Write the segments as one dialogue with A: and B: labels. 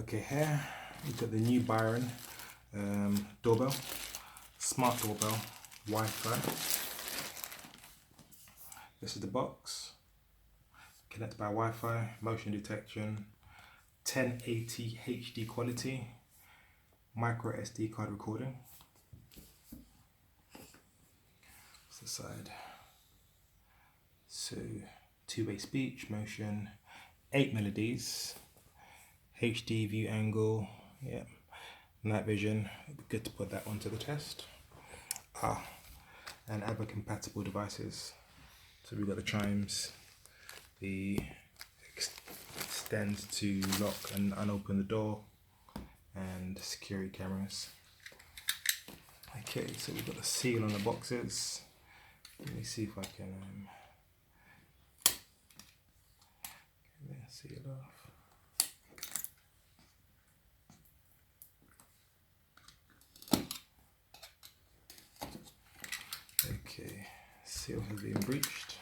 A: Okay, here we've got the new Byron doorbell, smart doorbell, Wi-Fi. This is the box, connected by Wi-Fi, motion detection, 1080 HD quality, micro SD card recording. What's the side? So two-way speech, motion, 8 melodies, HD view angle, yeah, night vision. It'd be good to put that onto the test. And other compatible devices. So we've got the chimes, the extend to lock and unopen the door, and security cameras. Okay, so we've got the seal on the boxes. Let me see if I can seal it off. Okay, seal has been breached.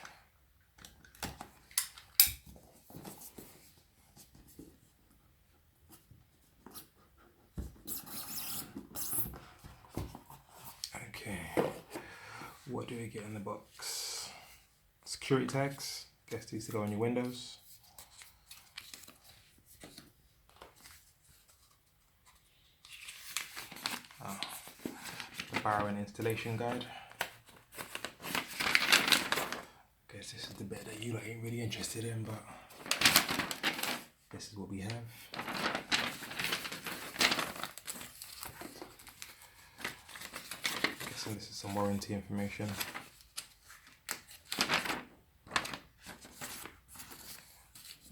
A: Okay, what do we get in the box? Security tags, guess these to go on your windows. The Byron installation guide. Guess this is the bit that you ain't really interested in, but this is what we have. Guessing this is some warranty information.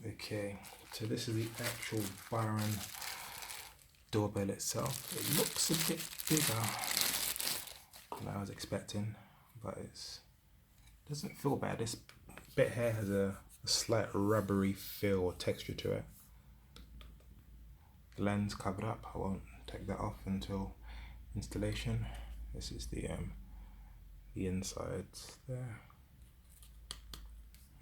A: Okay, so this is the actual Byron doorbell itself. It looks a bit bigger than I was expecting, but it doesn't feel bad. This bit here has a slight rubbery feel or texture to it. The lens covered up, I won't take that off until installation. This is the insides there.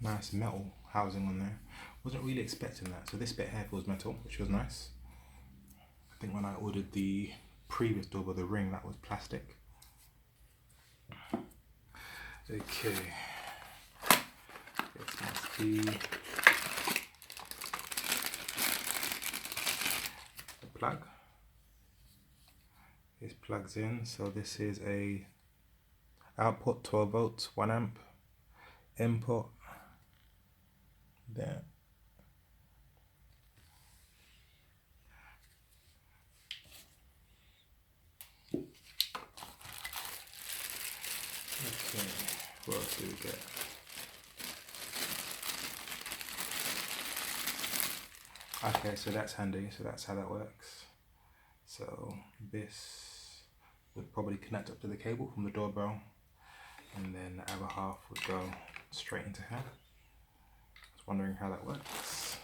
A: Nice metal housing on there. Wasn't really expecting that. So this bit here feels metal, which was nice. I think when I ordered the previous doorbell, the ring, that was plastic. Okay, this must be the plug. This plugs in, so this is a output 12 volts, 1 amp, input there. Okay, what else do we get? Okay, so that's handy, so that's how that works. So this would probably connect up to the cable from the doorbell, and then the other half would go straight into here. I was wondering how that works.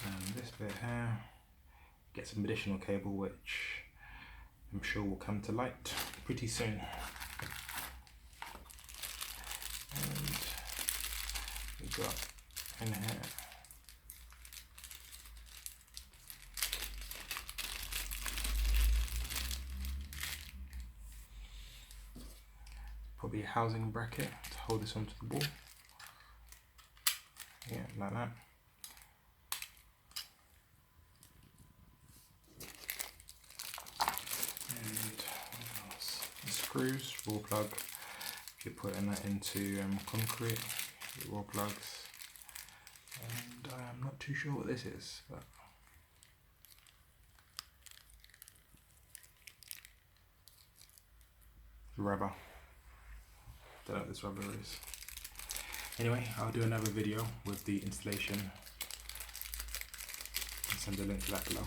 A: And this bit here, get some additional cable, which I'm sure will come to light pretty soon. And we've got in here probably a housing bracket to hold this onto the wall. Yeah, like that. And what else? The screws, raw plug. If you're putting that into concrete, raw plugs. And I'm not too sure what this is, but rubber. Don't know what this rubber is. Anyway, I'll do another video with the installation and send a link to that below.